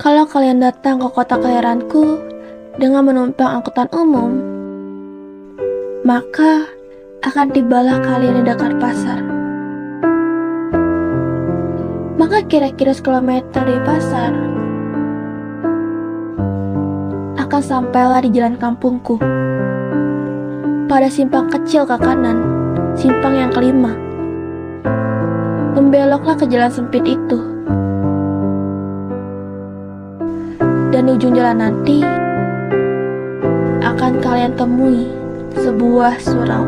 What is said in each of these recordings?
Kalau kalian datang ke kota kelahiranku dengan menumpang angkutan umum, maka akan tibalah kalian di dekat pasar. Maka kira-kira sekilometer dari pasar akan sampailah di jalan kampungku. Pada simpang kecil ke kanan, simpang yang kelima, membeloklah ke jalan sempit itu. Dan di ujung jalan nanti akan kalian temui sebuah surau.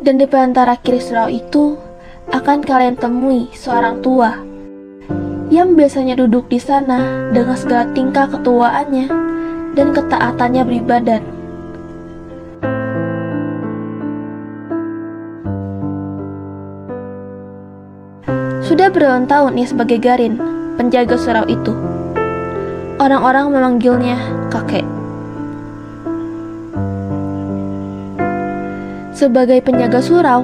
Dan di antara kiri surau itu akan kalian temui seorang tua yang biasanya duduk di sana dengan segala tingkah ketuaannya dan ketaatannya beribadat. Sudah bertahun-tahun ia sebagai Garin, penjaga surau itu. Orang-orang memanggilnya kakek. Sebagai penjaga surau,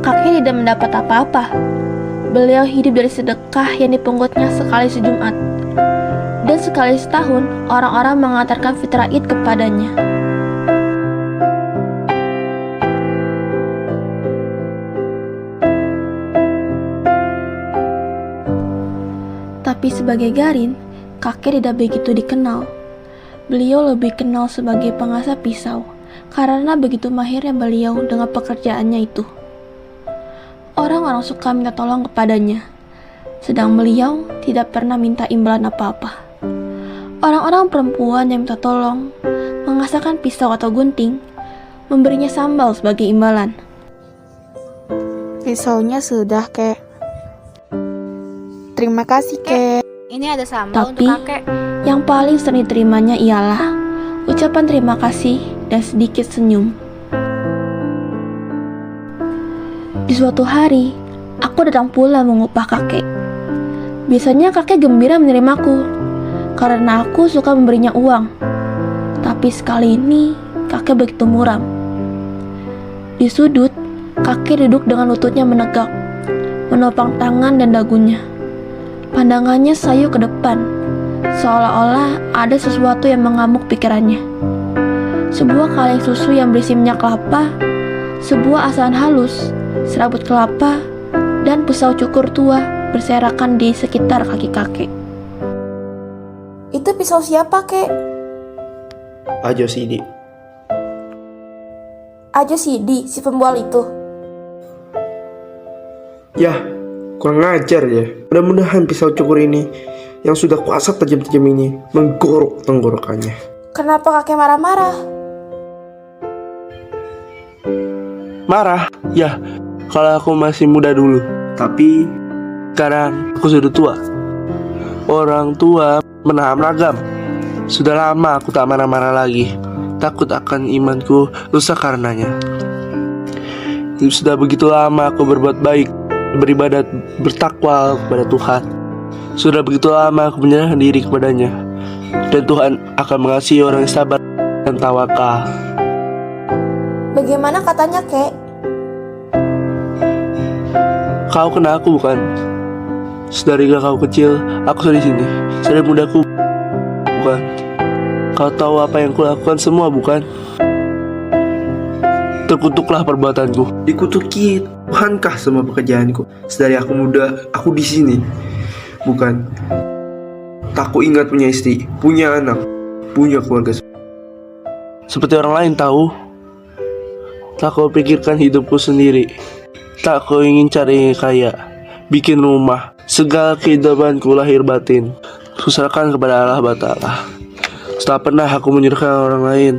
kakek tidak mendapat apa-apa. Beliau hidup dari sedekah yang dipungutnya sekali sejumat. Dan sekali setahun, orang-orang mengantarkan fitrah Id kepadanya. Tapi sebagai Garin, kakek tidak begitu dikenal. Beliau lebih kenal sebagai pengasah pisau, karena begitu mahirnya beliau dengan pekerjaannya itu. Orang-orang suka minta tolong kepadanya, sedang beliau tidak pernah minta imbalan apa-apa. Orang-orang perempuan yang minta tolong mengasahkan pisau atau gunting, memberinya sambal sebagai imbalan. Pisaunya sudah, Kek. Terima kasih, Kek. Ini ada sambal Tapi untuk kakek. yang paling sering diterimanya ialah ucapan terima kasih dan sedikit senyum. Di suatu hari, aku datang pula mengupah kakek. Biasanya kakek gembira menerimaku, karena aku suka memberinya uang. Tapi sekali ini, kakek begitu muram. Di sudut, kakek duduk dengan lututnya menegak, menopang tangan dan dagunya. Pandangannya sayu ke depan, seolah-olah ada sesuatu yang mengamuk pikirannya. Sebuah kaleng susu yang berisi minyak kelapa, sebuah asahan halus, serabut kelapa, dan pisau cukur tua berserakan di sekitar kaki kakek. Itu pisau siapa, Kek? Ajo Sidi. Ajo Sidi, si pembual itu. Yah, kurang ajar ya. Mudah-mudahan pisau cukur ini yang sudah kuasap tajam-tajam ini menggorok tenggorokannya. Kenapa kakek marah-marah? Marah? Ya, kalau aku masih muda dulu. Tapi sekarang aku sudah tua. Orang tua menahan ragam. Sudah lama aku tak marah-marah lagi. Takut akan imanku rusak karenanya. Sudah begitu lama aku berbuat baik, beribadat, bertakwa kepada Tuhan. Sudah begitu lama aku menyerahkan diri kepadanya. Dan Tuhan akan mengasihi orang yang sabar dan tawakal. Bagaimana katanya, Kek? Kau kenal aku bukan? Sedari kau kecil, aku sudah di sini. Sedari mudaku, bukan? Kau tahu apa yang kulakukan semua, bukan? Terkutuklah perbuatanku. Dikutuki Tuhankah semua pekerjaanku? Sedari aku muda, aku di sini. Bukan. Tak ku ingat punya istri, punya anak, punya keluarga. Seperti orang lain tahu. Tak kau pikirkan hidupku sendiri. Tak kau ingin cari kaya, bikin rumah, segala kehidupanku lahir batin susahkan kepada Allah Bata'ala. Tak pernah aku menyerahkan orang lain.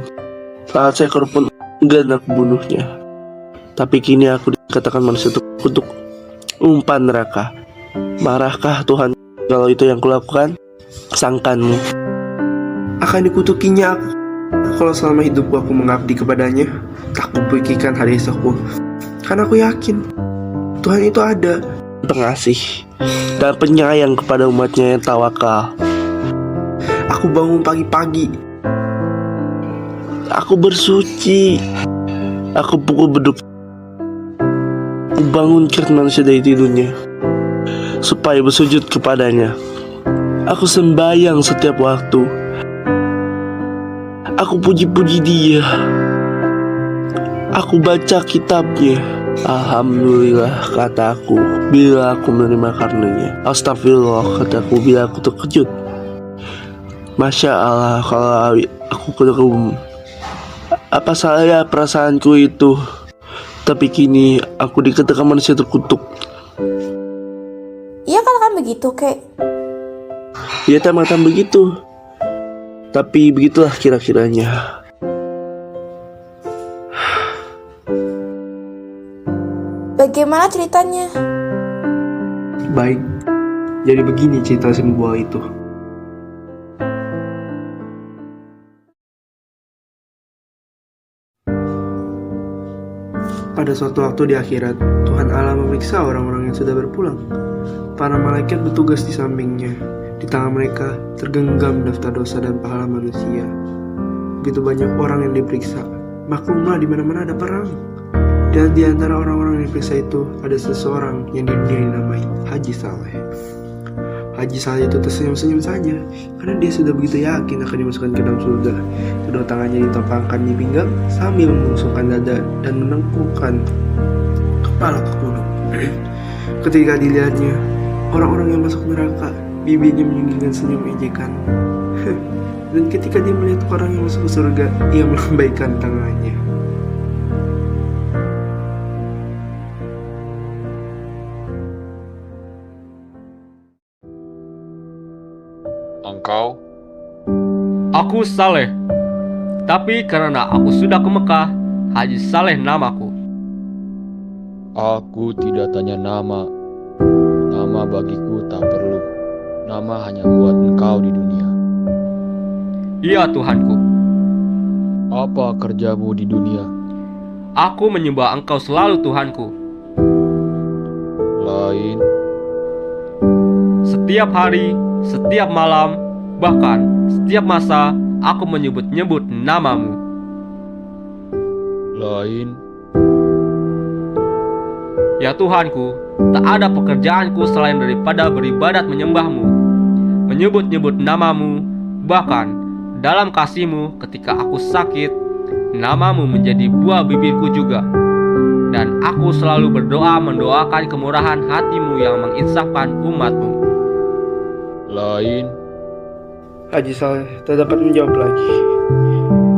Saat seekor pun enggan aku bunuhnya. Tapi kini aku dikatakan manusia untuk umpan neraka. Marahkah Tuhan kalau itu yang kulakukan? Sangkanmu. Akan dikutukinya aku kalau selama hidupku aku mengabdi kepadanya. Tak kupikirkan hari esokku, karena aku yakin Tuhan itu ada. Pengasih dan penyayang kepada umatnya yang tawakal. Aku bangun pagi-pagi, Aku bersuci. Aku pukul beduk. Aku bangunkan manusia dari tidurnya supaya bersujud kepadanya. Aku sembahyang setiap waktu. Aku puji-puji dia. Aku baca kitabnya. Alhamdulillah, kataku bila aku menerima karunia. Astagfirullah, kataku bila aku terkejut. Masya Allah, kalau aku kagum. Apa salah perasaanku itu? Tapi kini aku dikatakan manusia terkutuk. Iya kan begitu, Kek. Ya tamatan begitu. Tapi begitulah kira-kiranya. Bagaimana ceritanya? baik. Jadi begini cerita si pembual itu. Pada suatu waktu di akhirat, Tuhan Allah memeriksa orang-orang yang sudah berpulang. Para malaikat bertugas di sampingnya. Di tangan mereka tergenggam daftar dosa dan pahala manusia. Begitu banyak orang yang diperiksa. Maklumlah di mana-mana ada perang. Dan di antara orang-orang yang diperiksa itu ada seseorang yang dinamai Haji Saleh. Haji Saleh itu tersenyum-senyum saja karena dia sudah begitu yakin akan dimasukkan ke dalam surga. Kedua tangannya ditopangkan di pinggang sambil menusukkan dada dan menengkukkan kepala ke gunung. Ketika dilihatnya orang-orang yang masuk neraka, bibirnya menyunggingkan senyum ejekan. Dan ketika dia melihat orang yang masuk ke surga, ia melambaikan tangannya. Engkau? Aku Saleh. Tapi karena aku sudah ke Mekah, Haji Saleh namaku. Aku tidak tanya nama. Nama bagiku tak perlu. Nama hanya buat engkau di dunia. Iya Tuhanku. Apa kerjamu di dunia? Aku menyembah Engkau selalu Tuhanku. Lain, Setiap hari, setiap malam, bahkan setiap masa, aku menyebut-nyebut namamu. lain, Ya Tuhanku, tak ada pekerjaanku selain daripada beribadat menyembahmu, menyebut-nyebut namamu, bahkan dalam kasihmu ketika aku sakit, namamu menjadi buah bibirku juga. Dan aku selalu berdoa mendoakan kemurahan hatimu yang menginsafkan umatmu. lain, Haji Saleh tak dapat menjawab lagi.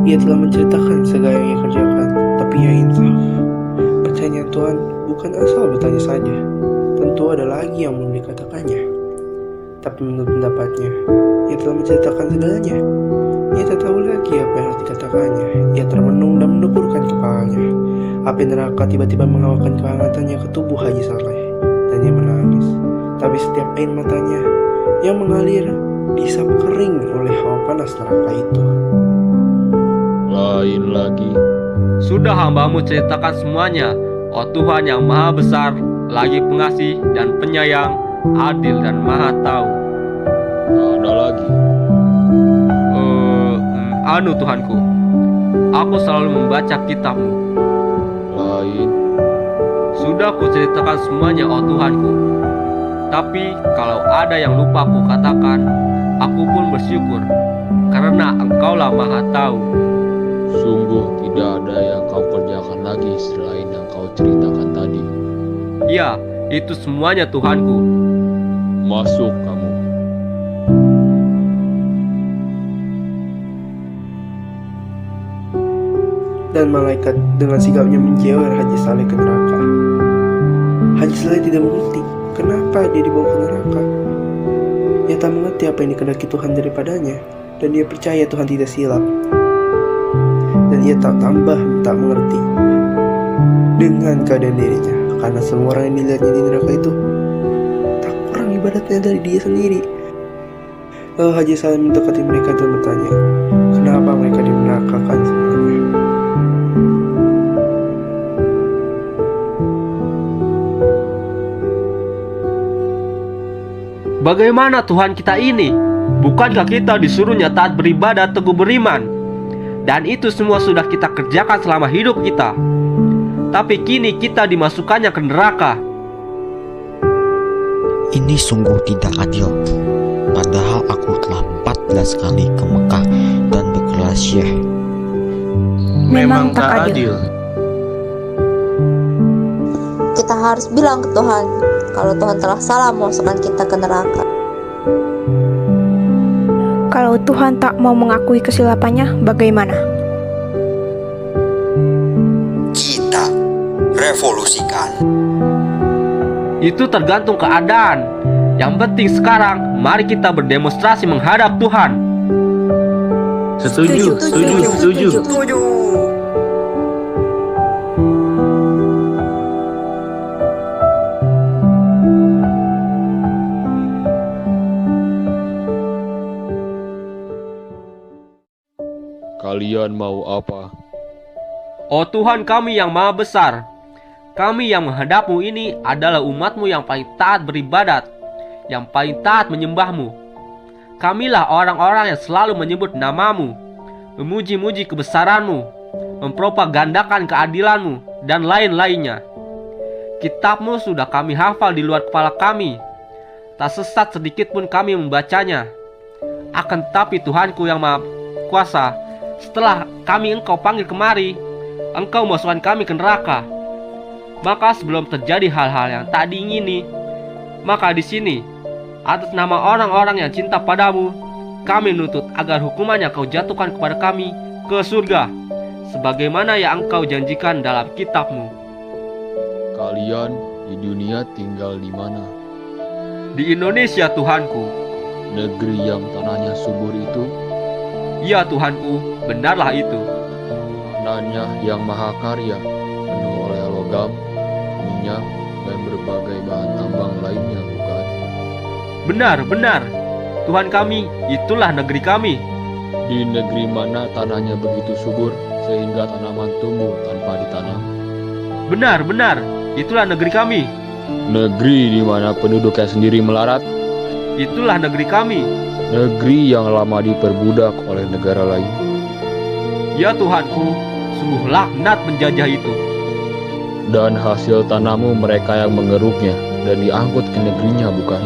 Ia telah menceritakan segala yang ia kerjakan, tapi ia insaf. Pertanyaan Tuhan bukan asal bertanya saja. Tentu ada lagi yang belum dikatakannya. Tapi menurut pendapatnya, ia telah menceritakan segalanya. Ia tak tahu lagi apa yang harus dikatakannya. Ia termenung dan mendeburkan kepalanya. Api neraka tiba-tiba mengawarkan kehangatannya ke tubuh Haji Saleh, dan ia menangis. Tapi setiap air matanya yang mengalir diisap kering oleh hawa panas neraka itu. lain lagi. Sudah hambamu ceritakan semuanya, oh Tuhan yang maha besar, lagi pengasih dan penyayang, adil dan maha tahu. Tak ada lagi. Anu Tuhanku, aku selalu membaca kitabmu. Lain, Sudah kuceritakan semuanya, oh Tuhanku. Tapi kalau ada yang lupa aku katakan, aku pun bersyukur, karena Engkaulah maha tahu. sungguh tidak ada yang kau kerjakan lagi selain yang kau ceritakan tadi. Ya, itu semuanya Tuhanku. Masuk kamu. Dan malaikat dengan sigapnya menjewer Haji Saleh ke neraka. Haji Saleh tidak mengerti kenapa dia dibawa ke neraka. Ia tak mengerti apa yang dikehendaki Tuhan daripadanya, dan dia percaya Tuhan tidak silap. Dan ia tak mengerti dengan keadaan dirinya, karena semua orang yang dilihatnya di neraka itu tak kurang beribadatnya dari dia sendiri. Lalu Haji Saleh mendekati mereka dan bertanya, kenapa mereka dinerakakan sebenarnya? Bagaimana Tuhan kita ini? Bukankah kita disuruhnya taat beribadat, teguh beriman? Dan itu semua sudah kita kerjakan selama hidup kita. Tapi kini kita dimasukkannya ke neraka. Ini sungguh tidak adil. Padahal aku telah 14 kali ke Mekah dan berkelas syekh. Memang tak adil. Kita harus bilang ke Tuhan kalau Tuhan telah salah memasukkan kita ke neraka. Kalau Tuhan tak mau mengakui kesilapannya, bagaimana? Kita revolusikan. Itu tergantung keadaan. Yang penting sekarang, mari kita berdemonstrasi menghadap Tuhan. Setuju. Kalian mau apa? Oh Tuhan kami yang maha besar, kami yang menghadapmu ini adalah umatmu yang paling taat beribadat, yang paling taat menyembahmu. Kamilah orang-orang yang selalu menyebut namamu, memuji-muji kebesaranmu, mempropagandakan keadilanmu, dan lain-lainnya. Kitabmu sudah kami hafal di luar kepala kami, tak sesat sedikit pun kami membacanya. Akan tetapi Tuhanku yang maha kuasa, setelah kami engkau panggil kemari, engkau masukkan kami ke neraka. Maka sebelum terjadi hal-hal yang tak diingini, maka di sini, atas nama orang-orang yang cinta padamu, kami nuntut agar hukumannya kau jatuhkan kepada kami ke surga, sebagaimana yang engkau janjikan dalam kitabmu. Kalian di dunia tinggal di mana? Di Indonesia Tuhanku. Negeri yang tanahnya subur itu, Ya Tuhanku, benarlah itu. tanahnya yang maha karya, penuh oleh logam, minyak, dan berbagai bahan tambang lainnya, bukan? Benar, Tuhan kami, itulah negeri kami. Di negeri mana tanahnya begitu subur sehingga tanaman tumbuh tanpa ditanam? Benar, itulah negeri kami. Negeri di mana penduduknya sendiri melarat? Itulah negeri kami. Negeri yang lama diperbudak oleh negara lain? Ya Tuhanku, sungguh laknat penjajah itu. Dan hasil tanammu mereka yang mengeruknya dan diangkut ke negerinya, bukan?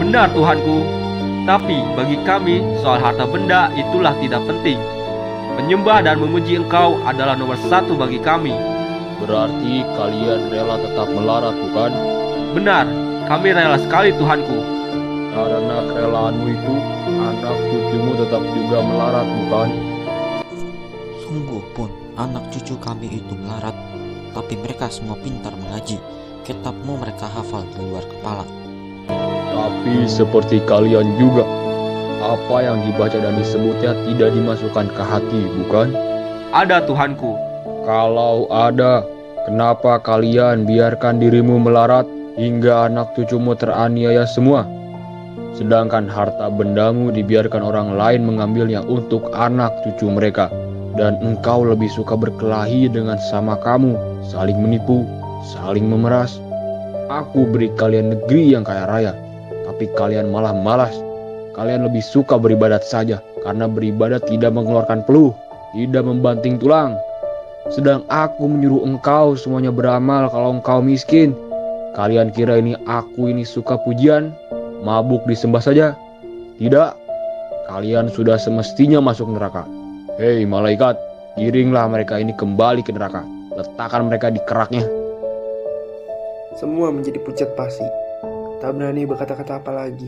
Benar Tuhanku, tapi bagi kami soal harta benda itulah tidak penting. Menyembah dan memuji Engkau adalah nomor satu bagi kami. Berarti kalian rela tetap melarat, bukan? Benar, kami rela sekali Tuhanku. Karena kerelaanmu itu, anak cucumu tetap juga melarat, bukan? Sungguh pun anak cucu kami itu melarat, tapi mereka semua pintar mengaji. Kitabmu mereka hafal di luar kepala. Tapi seperti kalian juga, apa yang dibaca dan disebutnya tidak dimasukkan ke hati, bukan? Ada Tuhanku. Kalau ada, kenapa kalian biarkan dirimu melarat hingga anak cucumu teraniaya semua? Sedangkan harta bendamu dibiarkan orang lain mengambilnya untuk anak cucu mereka. Dan engkau lebih suka berkelahi dengan sama kamu, saling menipu, saling memeras. Aku beri kalian negeri yang kaya raya, tapi kalian malah malas. Kalian lebih suka beribadat saja, karena beribadat tidak mengeluarkan peluh, tidak membanting tulang. Sedang aku menyuruh engkau semuanya beramal kalau engkau miskin. Kalian kira aku ini suka pujian, mabuk disembah saja? Tidak, kalian sudah semestinya masuk neraka. Hei malaikat, giringlah mereka ini kembali ke neraka. Letakkan mereka di keraknya. Semua menjadi pucat pasi, tak berani berkata-kata apa lagi.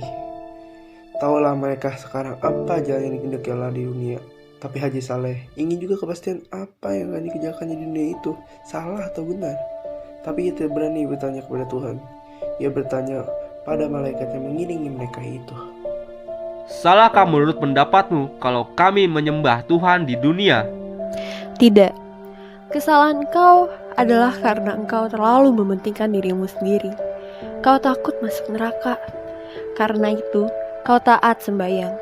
Taulah mereka sekarang apa jalan yang dikehendaki Allah di dunia. Tapi Haji Saleh ingin juga kepastian apa yang akan dikerjakannya di dunia itu salah atau benar. Tapi ia tidak berani bertanya kepada Tuhan. Ia bertanya pada malaikat yang mengiringi mereka itu. Salahkah menurut pendapatmu kalau kami menyembah Tuhan di dunia? Tidak. Kesalahan kau adalah karena engkau terlalu mementingkan dirimu sendiri. Kau takut masuk neraka. Karena itu, kau taat sembahyang.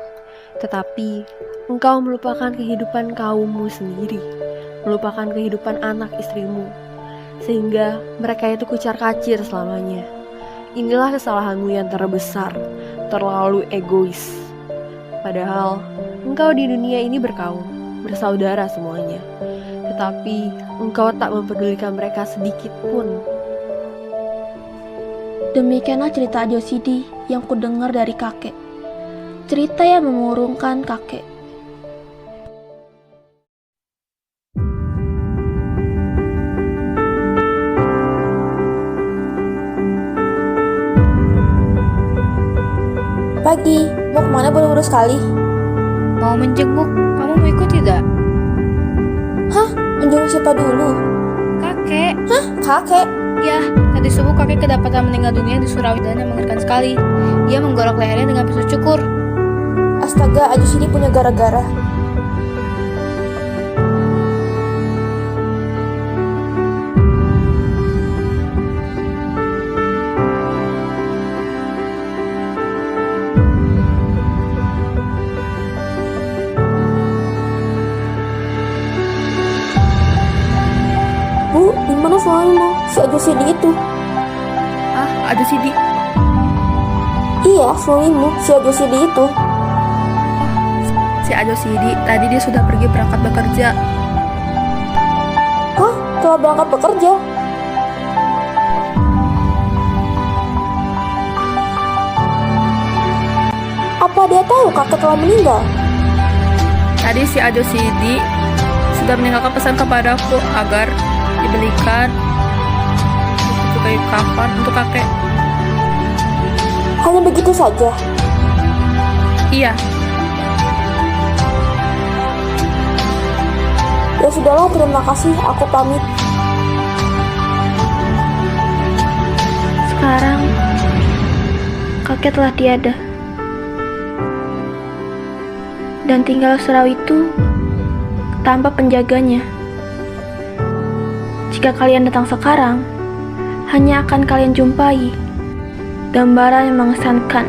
Tetapi, engkau melupakan kehidupan kaummu sendiri, melupakan kehidupan anak istrimu, sehingga mereka itu kucar-kacir selamanya. Inilah kesalahanmu yang terbesar, terlalu egois. Padahal, engkau di dunia ini berkaum, bersaudara semuanya. Tetapi, engkau tak mempedulikan mereka sedikit pun. Demikianlah cerita Josidi yang kudengar dari kakek. Cerita yang mengurungkan kakek. Pagi, mau kemana buru-buru sekali? Mau menjenguk, kamu mau ikut tidak? Hah? Menjenguk siapa dulu? Kakek. Hah? Kakek? Ya, tadi subuh kakek kedapatan meninggal dunia di surau dan yang mengerikan sekali. Ia menggorok lehernya dengan pisau cukur. Astaga, Ajus ini punya gara-gara. Bu, di mana suamimu? Si Ajus Sidi itu. Ah, ada Sidi. Iya, suamimu, si Ajus Sidi itu. Si Ajo Sidi, tadi dia sudah pergi berangkat bekerja. Hah? Telah berangkat bekerja? Apa dia tahu kakek telah meninggal? Tadi si Ajo Sidi sudah meninggalkan pesan kepadaku agar dibelikan buku kayu kafan untuk kakek. Hanya begitu saja? Iya. Ya sudahlah, terima kasih, aku pamit. Sekarang, kakek telah tiada. Dan tinggal surau itu tanpa penjaganya. Jika kalian datang sekarang, hanya akan kalian jumpai gambaran yang mengesankan,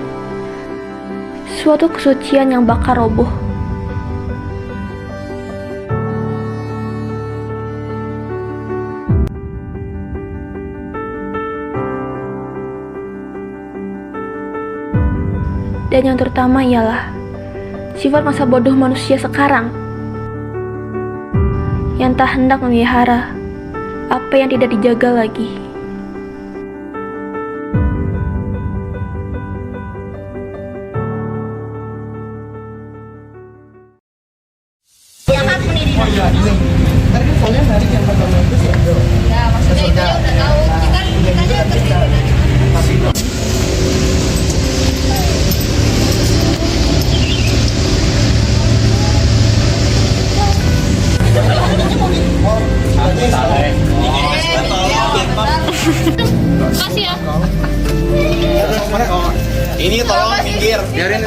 suatu kesucian yang bakal roboh. Dan yang terutama ialah sifat masa bodoh manusia sekarang yang tak hendak memelihara apa yang tidak dijaga lagi. Makasih ya. Ini tolong minggir. Biarin.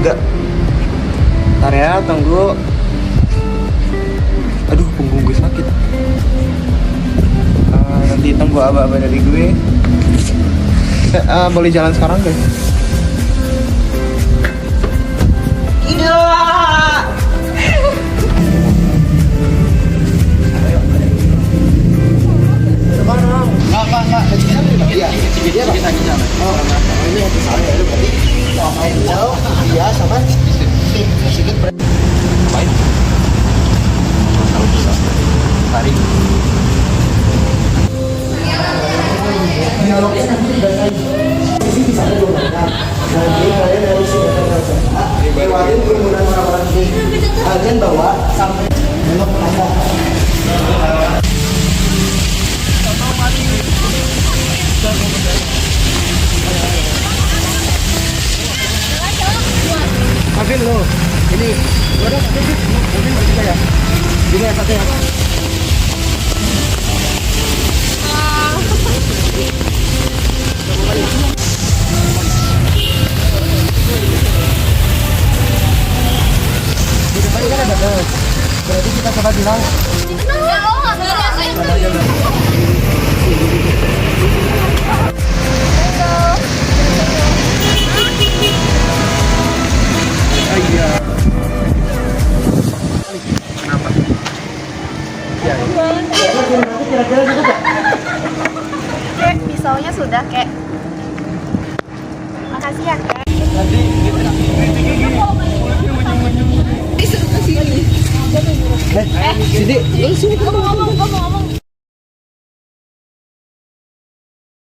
Enggak. Ntar ya, tunggu. Aduh, punggung gue sakit. Nanti tunggu aba-aba dari gue. Boleh jalan sekarang guys. Dialognya nanti datang. Sisi bisa ada dua orang. Nanti kalian harus lewatin kerumunan orang-orang ini. Kalian bawa sampai belok ada. Kavin lo, ini ada sedikit mungkin bagi saya. Ini yang satu ya. Di depan kan ada bus. Berarti kita coba bilang. Kek, pisaunya sudah, Kek. Makasih ya, Kek. Sidi, Ngomong.